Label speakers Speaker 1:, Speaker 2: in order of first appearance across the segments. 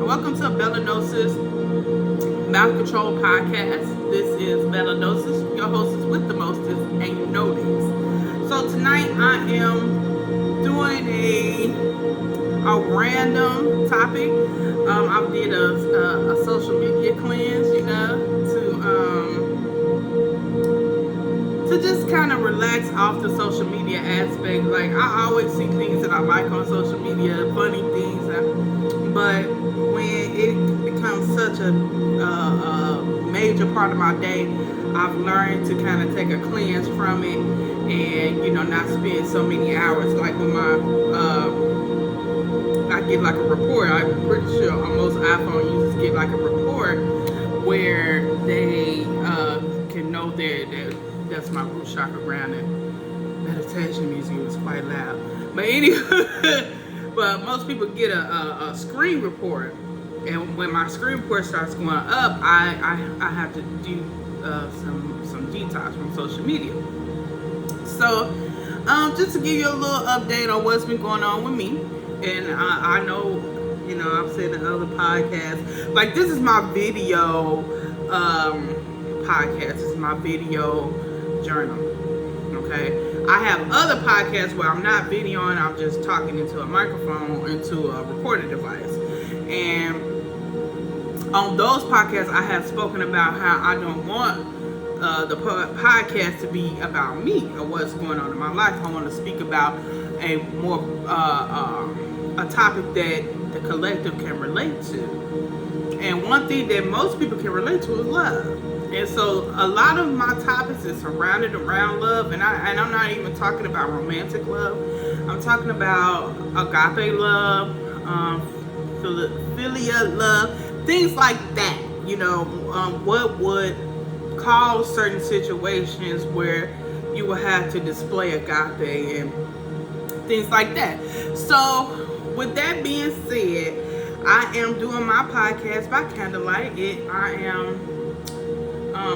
Speaker 1: Welcome to Belanosis Mouth Control Podcast. This is Belanosis. Your host is with the mostest, and you know this. So tonight I am doing a random topic. I did a social media cleanse, to just kind of relax off the social media aspect. Like, I always see things that I like on social media, funny things, but when it becomes such a major part of my day, I've learned to kind of take a cleanse from it and not spend so many hours. Like when I get like a report, I'm pretty sure on most iPhone users get like a report where they can know that's my root chakra grounding. Meditation music was quite loud, but anyway. But most people get a screen report, and when my screen report starts going up, I have to do some detox from social media. So just to give you a little update on what's been going on with me, and I know I've said in other podcasts, like, this is my video podcast. This is my video journal. Okay. I have other podcasts where I'm not videoing, I'm just talking into a microphone, into a recording device. And on those podcasts, I have spoken about how I don't want the podcast to be about me or what's going on in my life. I want to speak about a more a topic that the collective can relate to. And one thing that most people can relate to is love. And so a lot of my topics is surrounded around love, and I'm not even talking about romantic love. I'm talking about agape love, philia love, things like that. What would cause certain situations where you will have to display agape and things like that. So with that being said, I am doing my podcast by candlelight.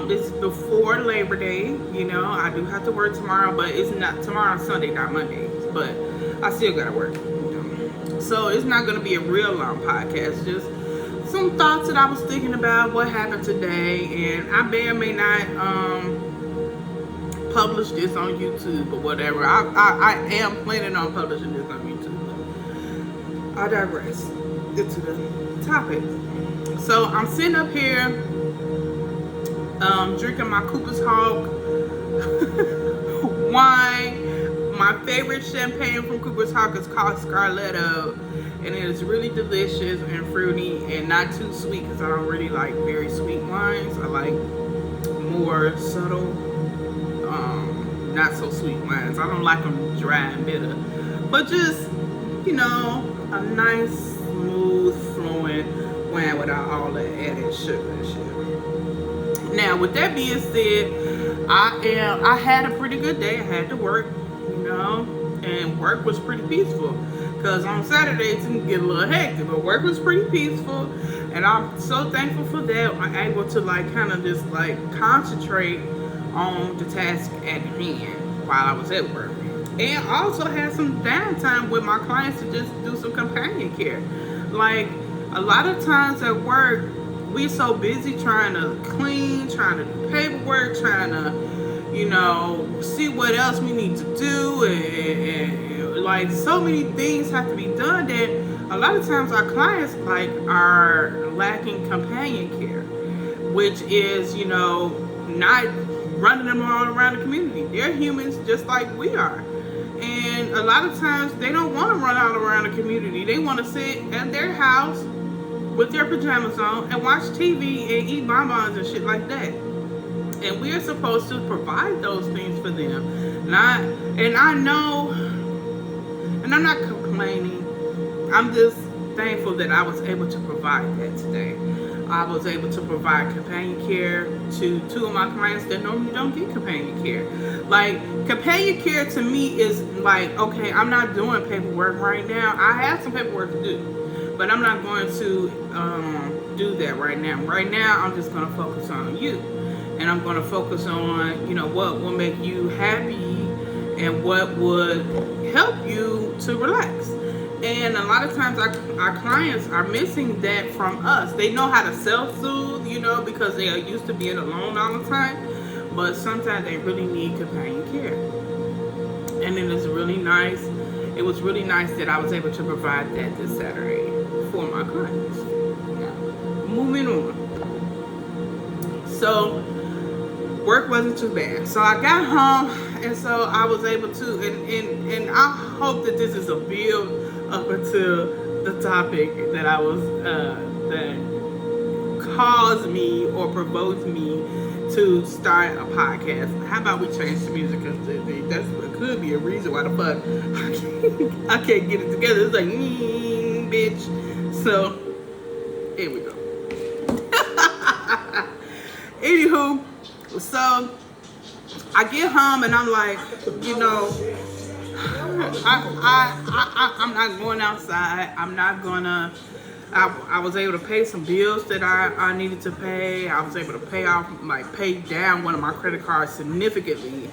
Speaker 1: It's before Labor Day. I do have to work tomorrow, but it's not tomorrow, Sunday, not Monday. But I still gotta work. So it's not gonna be a real long podcast. Just some thoughts that I was thinking about what happened today, and I may or may not publish this on YouTube or whatever. I am planning on publishing this on YouTube. But I digress. Into the topic. So I'm sitting up here. Drinking my Cooper's Hawk wine. My favorite champagne from Cooper's Hawk is called Scarletto, and it is really delicious and fruity and not too sweet, because I don't really like very sweet wines. I like more subtle, not so sweet wines. I don't like them dry and bitter, but just a nice, smooth, flowing wine without all the added sugar and shit. Now, with that being said, I had a pretty good day. I had to work, and work was pretty peaceful, because on Saturdays it can get a little hectic, but work was pretty peaceful, and I'm so thankful for that. I'm able to kind of just concentrate on the task at hand while I was at work, and also had some downtime with my clients to just do some companion care. Like, a lot of times at work, we so busy trying to clean, trying to do paperwork, trying to, see what else we need to do, and so many things have to be done that a lot of times our clients are lacking companion care, which is not running them all around the community. They're humans just like we are, and a lot of times they don't want to run all around the community. They want to sit at their house with their pajamas on and watch TV and eat bonbons and shit like that. And we are supposed to provide those things for them. And I know, and I'm not complaining, I'm just thankful that I was able to provide that today. I was able to provide companion care to two of my clients that normally don't get companion care. Companion care to me is okay, I'm not doing paperwork right now. I have some paperwork to do, but I'm not going to do that right now. Right now, I'm just going to focus on you. And I'm going to focus on, what will make you happy and what would help you to relax. And a lot of times our clients are missing that from us. They know how to self-soothe, because they are used to being alone all the time. But sometimes they really need companion care. And it is really nice. It was really nice that I was able to provide that this Saturday for my clients. Now, moving on. So work wasn't too bad. So I got home, and so I was able to, and I hope that this is a build up until the topic that I was that caused me or provoked me to start a podcast. How about we change the music? Because that could be a reason why the fuck I can't get it together. It's like, bitch. So here we go. Anywho, so I get home and I'm like, I'm not going outside. I'm not gonna. I was able to pay some bills that I needed to pay. I was able to pay down one of my credit cards significantly.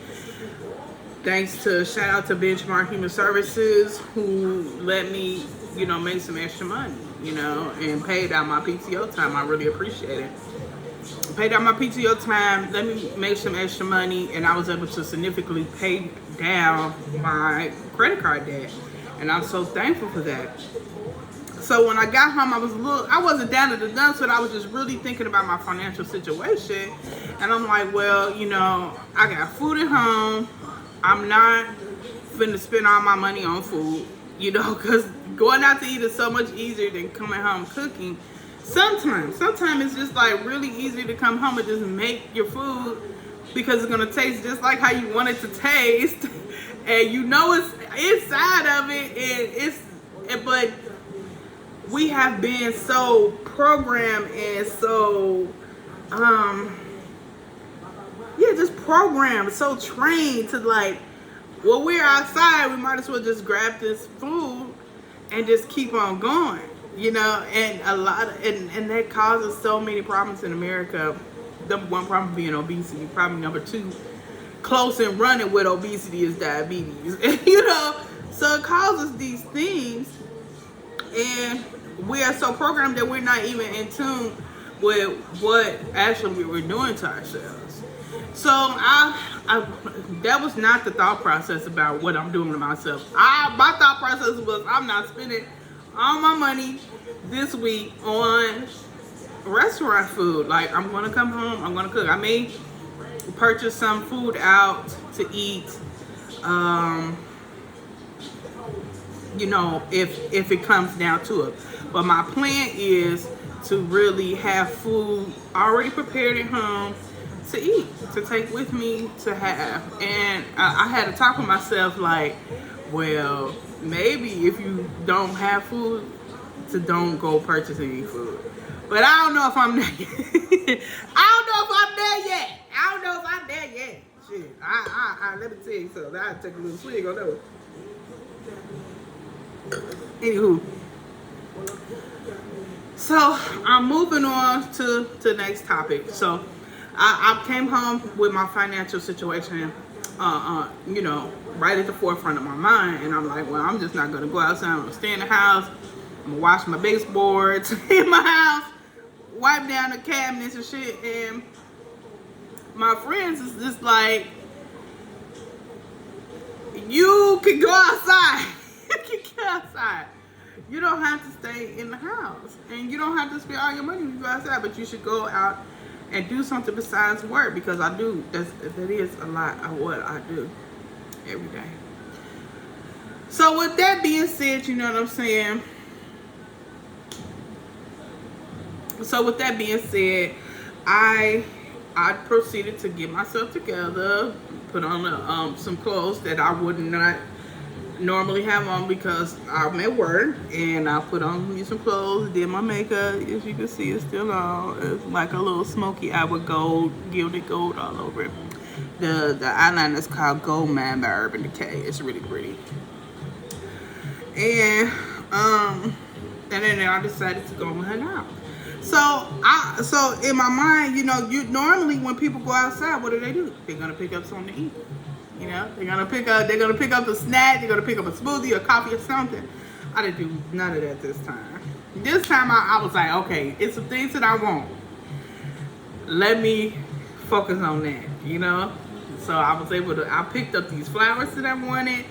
Speaker 1: Thanks to, shout out to Benchmark Human Services, who let me, make some extra money, and paid out my PTO time. I really appreciate it. Paid out my PTO time, let me make some extra money, and I was able to significantly pay down my credit card debt. And I'm so thankful for that. So when I got home, I wasn't down to the dumps, but I was just really thinking about my financial situation. And I'm like, well, I got food at home. I'm not finna spend all my money on food, because going out to eat is so much easier than coming home cooking. Sometimes it's just like really easy to come home and just make your food, because it's gonna taste just like how you want it to taste, and it's inside of it, but we have been so programmed and so just programmed, so trained to like, well, we're outside, we might as well just grab this food and just keep on going. And and that causes so many problems in America. Number one problem being obesity. Problem number two, close and running with obesity, is diabetes. So it causes these things, and we are so programmed that we're not even in tune with what actually we're doing to ourselves. So that was not the thought process about what I'm doing to myself. My thought process was, I'm not spending all my money this week on restaurant food. Like, I'm gonna come home, I'm gonna cook. I may purchase some food out to eat, if it comes down to it. But my plan is to really have food already prepared at home to eat, to take with me, to have. And I had to talk with myself like, well, maybe if you don't have food, to don't go purchase any food. But I don't know if I'm there yet. I don't know if I'm there yet. Shit. Let me tell you something. I'll take a little swig on that one. Anywho. So I'm moving on to the next topic. So I came home with my financial situation, right at the forefront of my mind, and I'm like, well, I'm just not gonna go outside. I'm gonna stay in the house. I'm gonna wash my baseboards in my house, wipe down the cabinets and shit. And my friends is just like, you can go outside. You can go outside. You don't have to stay in the house, and you don't have to spend all your money when you go outside. But you should go out and do something besides work, because I do. That is a lot of what I do every day. So with that being said, you know what I'm saying? So with that being said, I proceeded to get myself together, put on some clothes that I would not normally have on because I'm at work, and I put on me some clothes, did my makeup. As you can see, it's still on. It's like a little smoky eye with gold, gilded gold all over it. The eyeliner is called Gold Mine by Urban Decay. It's really pretty. And then I decided to go and hang out. So in my mind, you normally when people go outside, what do? They're gonna pick up something to eat. They're gonna pick up a snack. They're gonna pick up a smoothie or coffee or something. I didn't do none of that this time. This time I was like, okay, it's some things that I want. Let me focus on that, you know? So I was able to, I picked up these flowers that I wanted.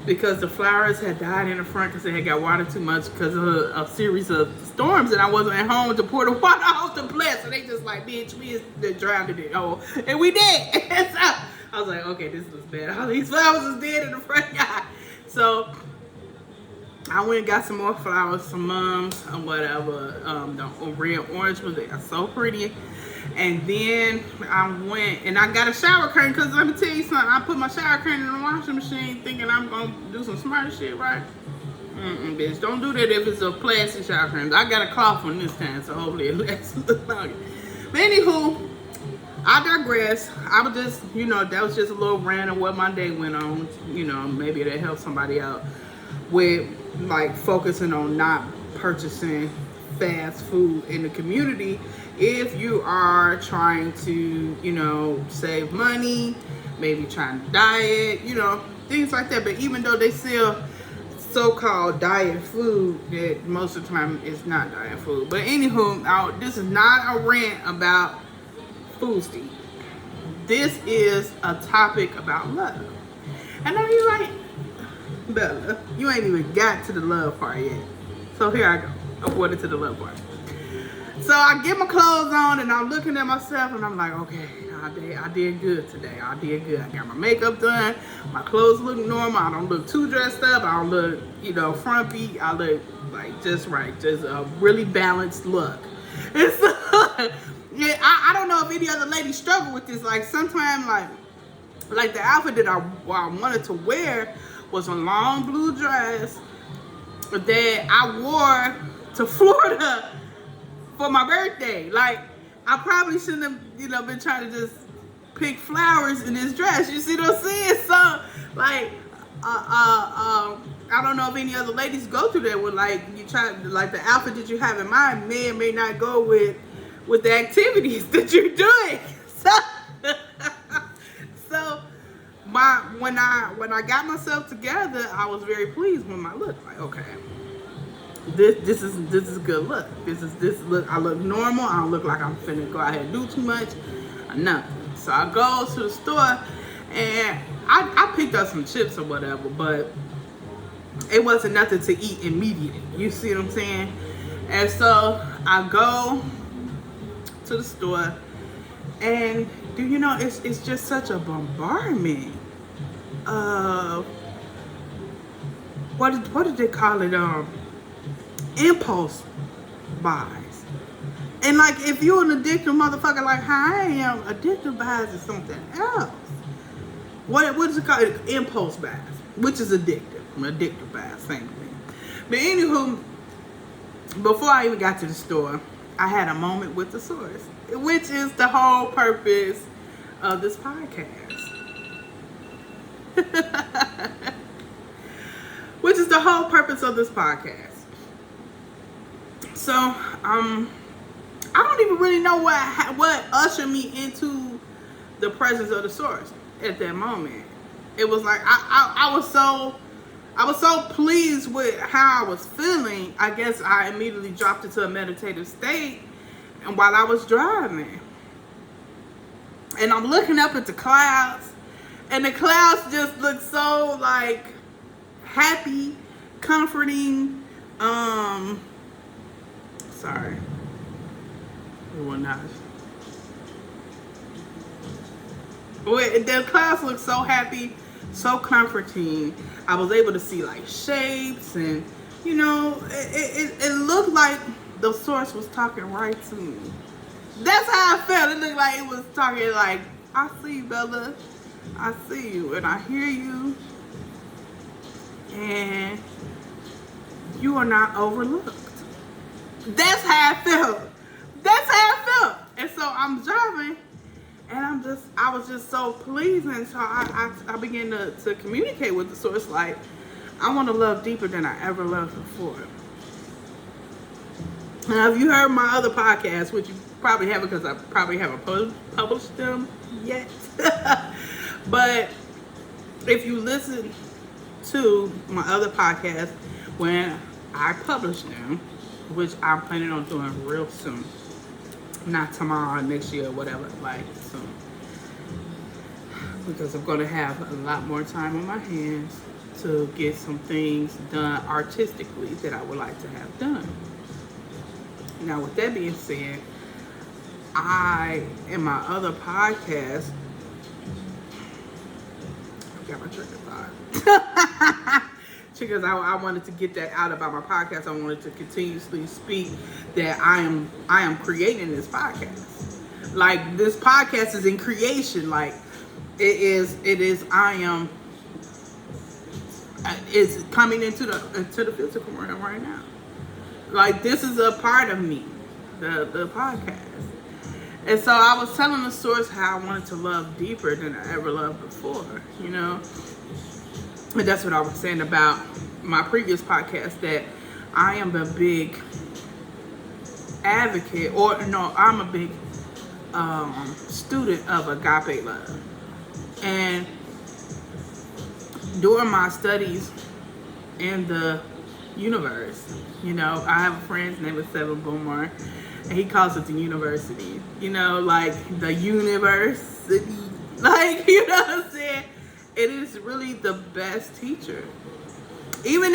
Speaker 1: Because the flowers had died in the front because they had got water too much because of a series of storms, and I wasn't at home to pour the water off the plant. So they just like, bitch, we just drowned it. Oh, and we did. And so I was like, okay, this looks bad. All these flowers is dead in the front yard. So I went and got some more flowers, some mums or whatever. The red orange ones, they are so pretty. And then I went and I got a shower curtain because let me tell you something. I put my shower curtain in the washing machine thinking I'm going to do some smart shit, right? Bitch, don't do that if it's a plastic shower curtain. I got a cloth one this time, so hopefully it lasts a little longer. But anywho, I digress. I was just, you know, that was just a little rant of what my day went on. You know, maybe it'll help somebody out with like focusing on not purchasing fast food in the community if you are trying to, you know, save money, maybe trying to diet, you know, things like that. But even though they sell so-called diet food, that most of the time is not diet food. But anywho, this is not a rant about food to eat. This is a topic about love. And I know you're like, Bella, you ain't even got to the love part yet. So here I go. I brought it to the love part. So I get my clothes on and I'm looking at myself and I'm like, okay, I did good today. I did good. I got my makeup done. My clothes look normal. I don't look too dressed up. I don't look, you know, frumpy. I look like just right. Just a really balanced look. And so, yeah, I don't know if any other ladies struggle with this. Like sometimes like the outfit that I wanted to wear was a long blue dress that I wore to Florida for my birthday. Like, I probably shouldn't have, you know, been trying to just pick flowers in this dress. You see what I'm saying? So, like, I don't know if any other ladies go through that with, like, you try, like, the outfit that you have in mind may or may not go with the activities that you're doing. So, when I got myself together, I was very pleased with my look. Like, okay, this is a good look. This look. I look normal. I don't look like I'm finna go out here and do too much. Nothing. So I go to the store and I picked up some chips or whatever, but it wasn't nothing to eat immediately. You see what I'm saying? And so I go to the store, and do you know it's just such a bombardment of what did they call it? Impulse buys. And like if you're an addictive motherfucker like how I am, addictive buys is something else. What is it called? Impulse buys, which is addictive. Addictive buys, same thing. But anywho, before I even got to the store, I had a moment with the source, which is the whole purpose of this podcast. Which is the whole purpose of this podcast. So, I don't even really know what ushered me into the presence of the source at that moment. It was like I was so pleased with how I was feeling. I guess I immediately dropped into a meditative state, and while I was driving, and I'm looking up at the clouds, and the clouds just look so like happy, comforting. Sorry. One notch. The clouds look so happy, so comforting. I was able to see like shapes, and you know, it looked like the source was talking right to me. That's how I felt. It looked like it was talking like, I see you, Bella. I see you, and I hear you, and you are not overlooked. That's how I felt. That's how I felt. And so I'm driving, and I was just so pleased. And so I began to communicate with the source, like, I want to love deeper than I ever loved before. Now, if you heard my other podcasts, which you probably haven't because I probably haven't published them yet. But if you listen to my other podcast when I publish them, which I'm planning on doing real soon. Not tomorrow, next year, whatever, like soon. Because I'm going to have a lot more time on my hands to get some things done artistically that I would like to have done. Now, with that being said, in my other podcast, I got my train of thought. Because I wanted to get that out about my podcast. I wanted to continuously speak that I am creating this podcast. Like, this podcast is in creation. Like, it's coming into the physical realm right now. Like, this is a part of me, the podcast. And so I was telling the source how I wanted to love deeper than I ever loved before, you know? And that's what I was saying about my previous podcast, that I am a big advocate, I'm a big student of agape love. And during my studies in the universe, you know, I have a friend, his name is Seven Boomer, and he calls it the university, you know, like the university, like, you know what I'm saying? It is really the best teacher. Even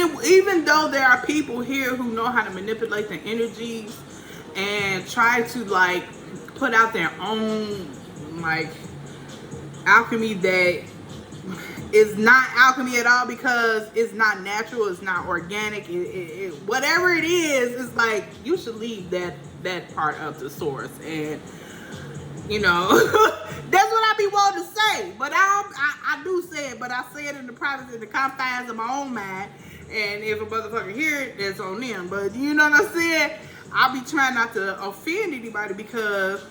Speaker 1: though there are people here who know how to manipulate the energies and try to, like, put out their own, like, alchemy that is not alchemy at all, because it's not natural, it's not organic, whatever it is, it's like, you should leave that part of the source. And, you know, that's what I be wanting to say, but I do say it, but I say it in the privacy, in the confines of my own mind. And if a motherfucker hear it, that's on them. But you know what I'm saying? I'll be trying not to offend anybody, because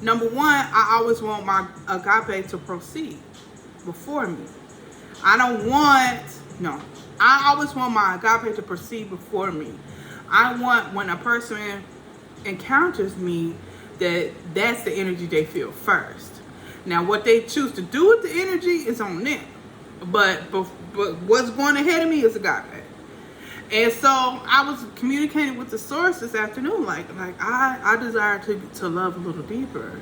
Speaker 1: number one, I always want my agape to proceed before me. I always want my agape to proceed before me. I want, when a person encounters me, that's the energy they feel first. Now, what they choose to do with the energy is on them. But what's going ahead of me is agape. And so I was communicating with the source this afternoon, like I desire to love a little deeper.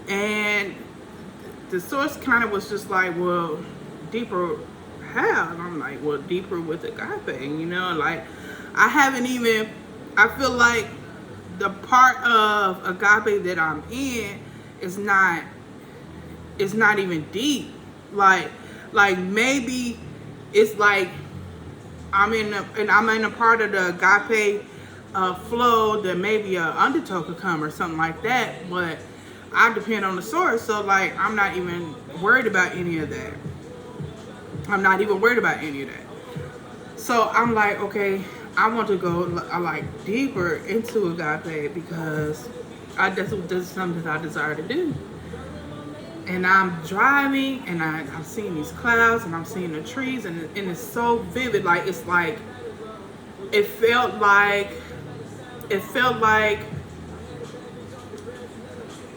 Speaker 1: And the source kind of was just like, well, deeper how? And I'm like, well, deeper with agape, you know, like I feel like the part of agape that I'm in is not even deep. Like maybe it's like I'm in a part of the agape flow that maybe an undertow could come or something like that, but I depend on the source, so like I'm not even worried about any of that. So I'm like, okay, I want to go like deeper into agape, because that's something that I desire to do. And I'm driving, and I'm seeing these clouds, and I'm seeing the trees, and it's so vivid. Like, it's like, it felt like,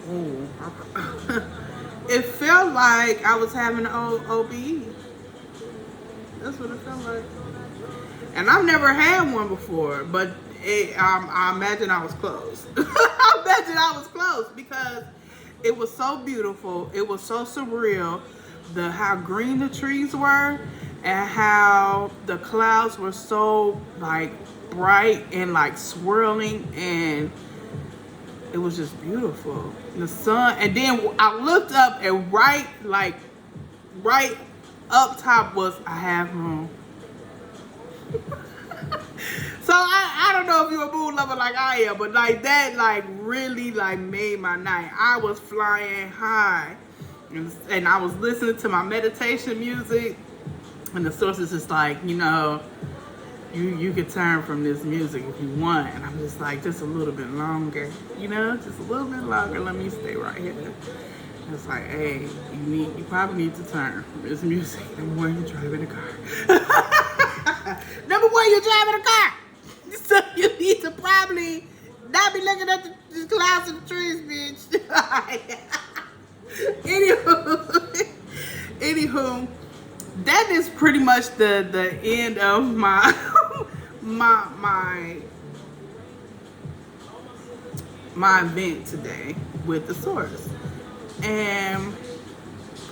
Speaker 1: ooh, it felt like I was having an OBE. That's what it felt like. And I've never had one before, but I imagine I was close. I imagine I was close, because it was so beautiful. It was so surreal. How green the trees were, and how the clouds were so like bright and like swirling, and it was just beautiful. The sun, and then I looked up, and right up top was a half moon. So I don't know if you're a moon lover like I am, but like that like really like made my night. I was flying high, and I was listening to my meditation music, and the source is just like, you know, you could turn from this music if you want. And I'm just like, just a little bit longer, you know, just a little bit longer. Let me stay right here. And it's like, hey, you probably need to turn from this music. Number one, you're driving a car. Number one, you're driving a car. So you need to probably not be looking at the clouds and the trees, bitch. Anywho, that is pretty much the end of my my my event today with the source. And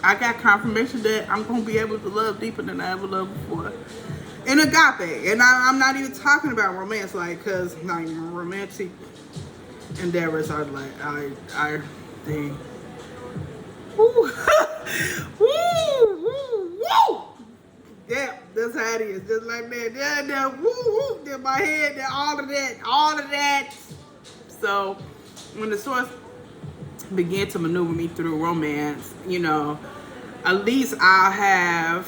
Speaker 1: I got confirmation that I'm going to be able to love deeper than I ever loved before. In agape. And I'm not even talking about romance, like, because like romantic endeavors are like, they, woo, woo, woo, woo. Yeah, that's how it is. Just like that. Yeah, woo, woo, in my head, all of that. So, when the source began to maneuver me through romance, you know, at least I have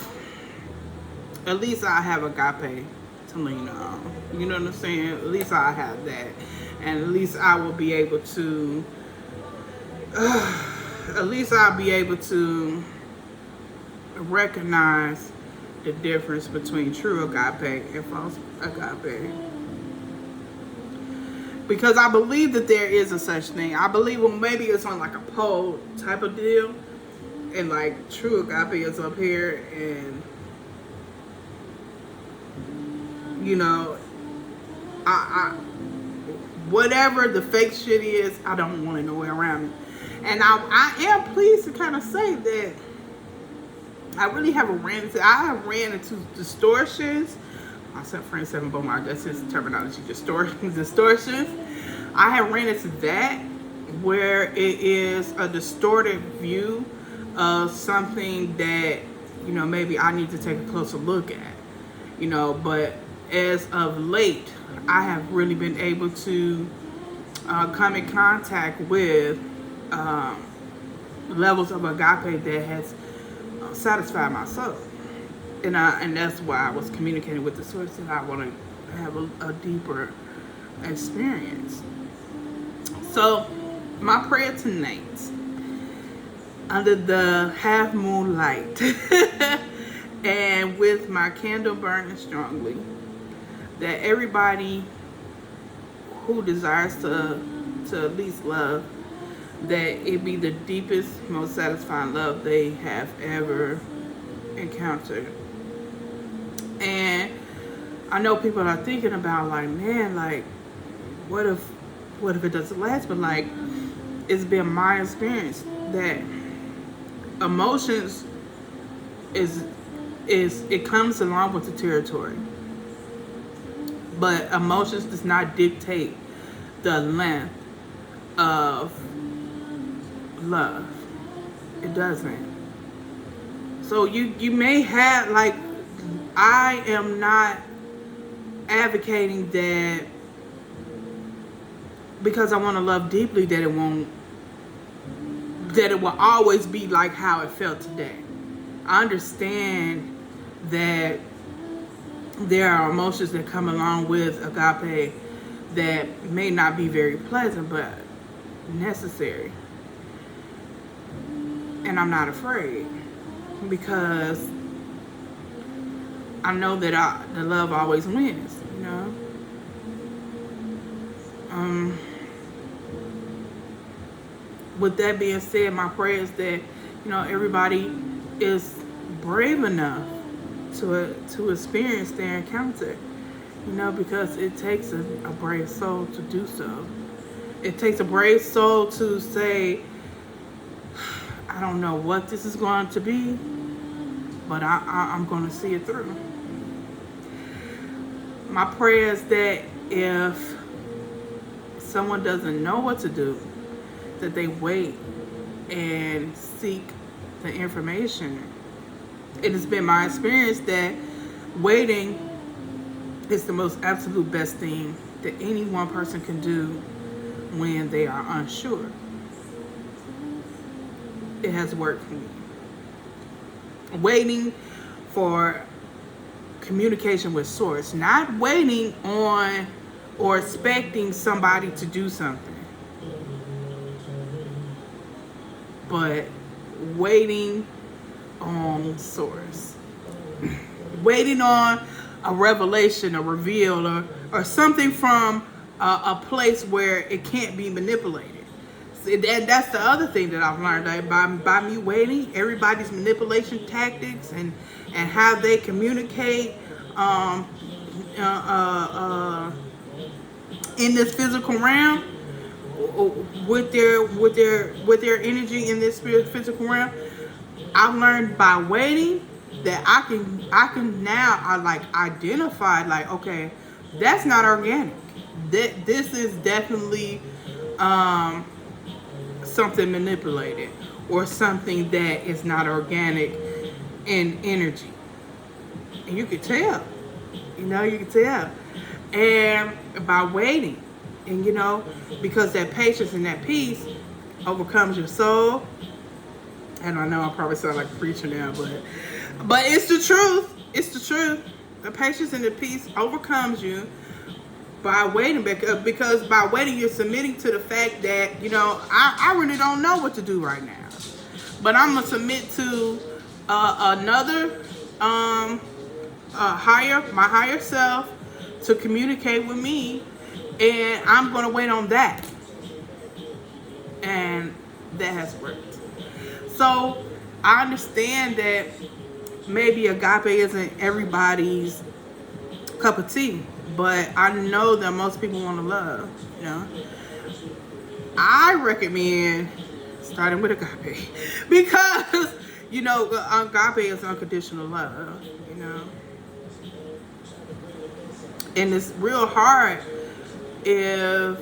Speaker 1: agape to lean on. You know what I'm saying? At least I have that, and at least I will be able to. At least I'll be able to recognize the difference between true agape and false agape. Because I believe that there is a such thing. I believe, well, maybe it's on like a pole type of deal, and like true agape is up here, and you know, I whatever the fake shit is, I don't want it nowhere around me. And I am pleased to kind of say that I really haven't ran into distortions. My friend said, that's his terminology, distortions. I have ran into that where it is a distorted view of something that, you know, maybe I need to take a closer look at, you know. But as of late, I have really been able to come in contact with levels of agape that has satisfied my soul. And that's why I was communicating with the source that I want to have a deeper experience. So my prayer tonight, under the half moon light and with my candle burning strongly, that everybody who desires to at least love, that it be the deepest, most satisfying love they have ever encountered. And I know people are thinking about, like, man, like, what if it doesn't last? But like, it's been my experience that emotions it comes along with the territory, but emotions does not dictate the length of love. It doesn't. So you may have, like, I am not advocating that because I want to love deeply that it will always be like how it felt today. I understand that there are emotions that come along with agape that may not be very pleasant, but necessary. And I'm not afraid, because I know that the love always wins, you know. With that being said, my prayer is that, you know, everybody is brave enough to experience their encounter, you know, because it takes a brave soul to do so. It takes a brave soul to say, I don't know what this is going to be, but I'm going to see it through. My prayer is that if someone doesn't know what to do, that they wait and seek the information. It has been my experience that waiting is the most absolute best thing that any one person can do when they are unsure. It has worked for me. Waiting for communication with source, not waiting on or expecting somebody to do something, but waiting on source. Waiting on a revelation, a reveal, or something from a place where it can't be manipulated. That's the other thing that I've learned. Like by me waiting, everybody's manipulation tactics and how they communicate um, uh, uh, uh, in this physical realm with their energy in this physical realm. I've learned by waiting that I can now I like identify like, okay, that's not organic. This is definitely um, something manipulated or something that is not organic in energy, and you can tell. You can tell, and by waiting, and because that patience and that peace overcomes your soul. And I know I probably sound like a preacher now, but it's the truth. It's the truth. The patience and the peace overcomes you by waiting, because by waiting you're submitting to the fact that I really don't know what to do right now, but I'm gonna submit to another my higher self to communicate with me, and I'm gonna wait on that, and that has worked. So I understand that maybe agape isn't everybody's cup of tea, but I know that most people want to love. I recommend starting with agape because agape is unconditional love. And it's real hard if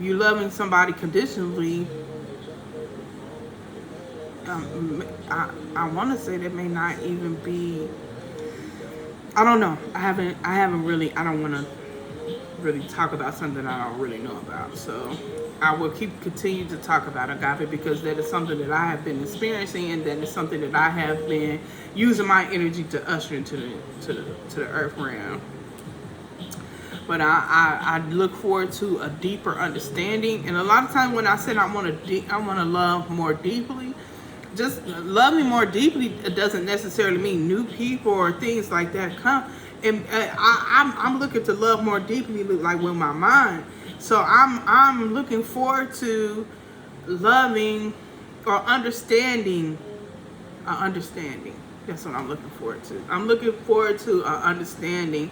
Speaker 1: you loving somebody conditionally. I want to say that may not even be. I don't know. I haven't really. I don't want to really talk about something I don't really know about. So I will continue to talk about agape because that is something that I have been experiencing, and that is something that I have been using my energy to usher into the earth realm. But I look forward to a deeper understanding, and a lot of times when I said I want to love more deeply. Just loving more deeply doesn't necessarily mean new people or things like that come. And I'm looking to love more deeply, like with my mind. So I'm looking forward to loving or understanding. Understanding. That's what I'm looking forward to. I'm looking forward to an understanding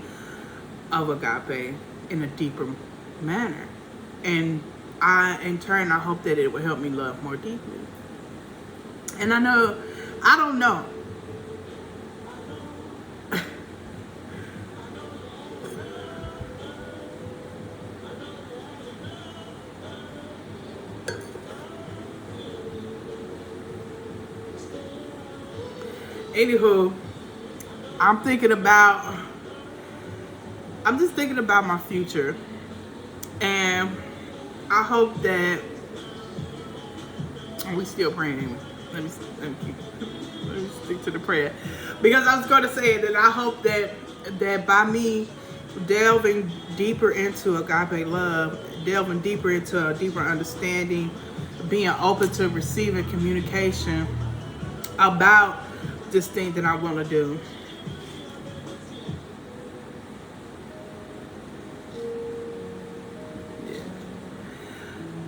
Speaker 1: of agape in a deeper manner, and in turn, I hope that it will help me love more deeply. And I don't know. Anywho, I'm just thinking about my future, and I hope that we still praying anyway. Let me stick to the prayer, because I was going to say that I hope that by me delving deeper into agape love, delving deeper into a deeper understanding, being open to receiving communication about this thing that I want to do.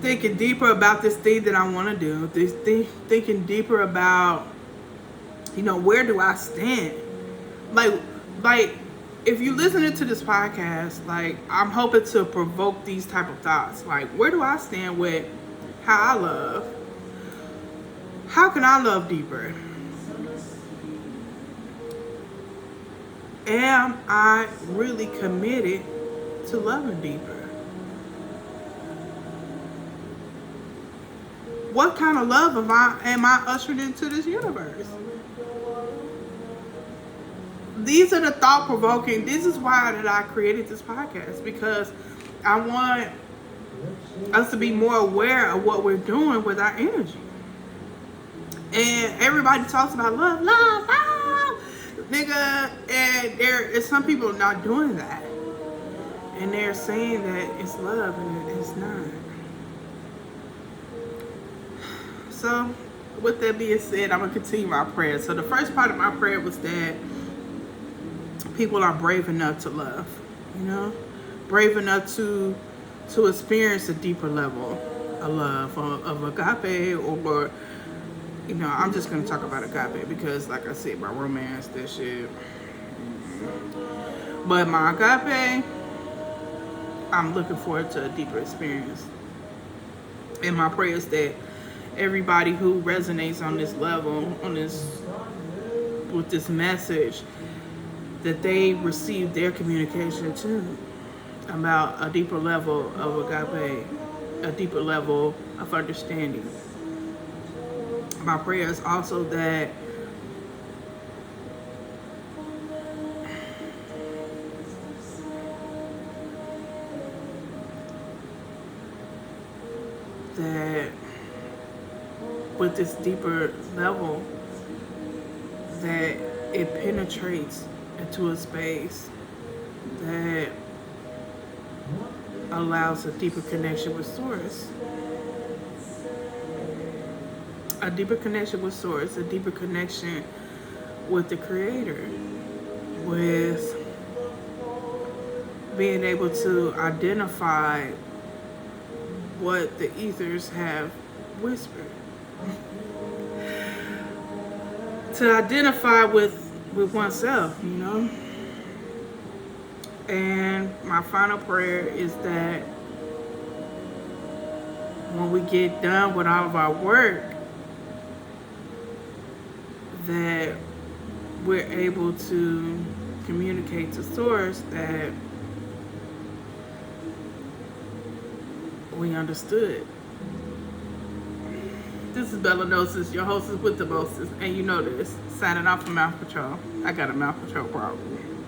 Speaker 1: Thinking deeper about this thing that I want to do. Thinking deeper about, where do I stand? Like, if you listening to this podcast, like, I'm hoping to provoke these type of thoughts. Like, where do I stand with how I love? How can I love deeper? Am I really committed to loving deeper? What kind of love am I ushered into this universe? These are the thought-provoking. This is why that I created this podcast, because I want us to be more aware of what we're doing with our energy. And everybody talks about love, nigga, and there is some people not doing that, and they're saying that it's love and it's not. So, with that being said, I'm going to continue my prayer. So, the first part of my prayer was that people are brave enough to love, brave enough to experience a deeper level a love of agape, or I'm just gonna talk about agape because, like I said, my romance, that shit. But my agape, I'm looking forward to a deeper experience. And my prayer is that everybody who resonates on this level, with this message, that they receive their communication too about a deeper level of agape, a deeper level of understanding. My prayer is also that with this deeper level, that it penetrates into a space that allows a deeper connection with Source. A deeper connection with Source, a deeper connection with the Creator, with being able to identify what the ethers have whispered. To identify with oneself, And my final prayer is that when we get done with all of our work, that we're able to communicate to Source that we understood. This is Belanosis, your hostess with the mostest, and you know this. Signing off from Mouth Patrol. I got a Mouth Patrol problem.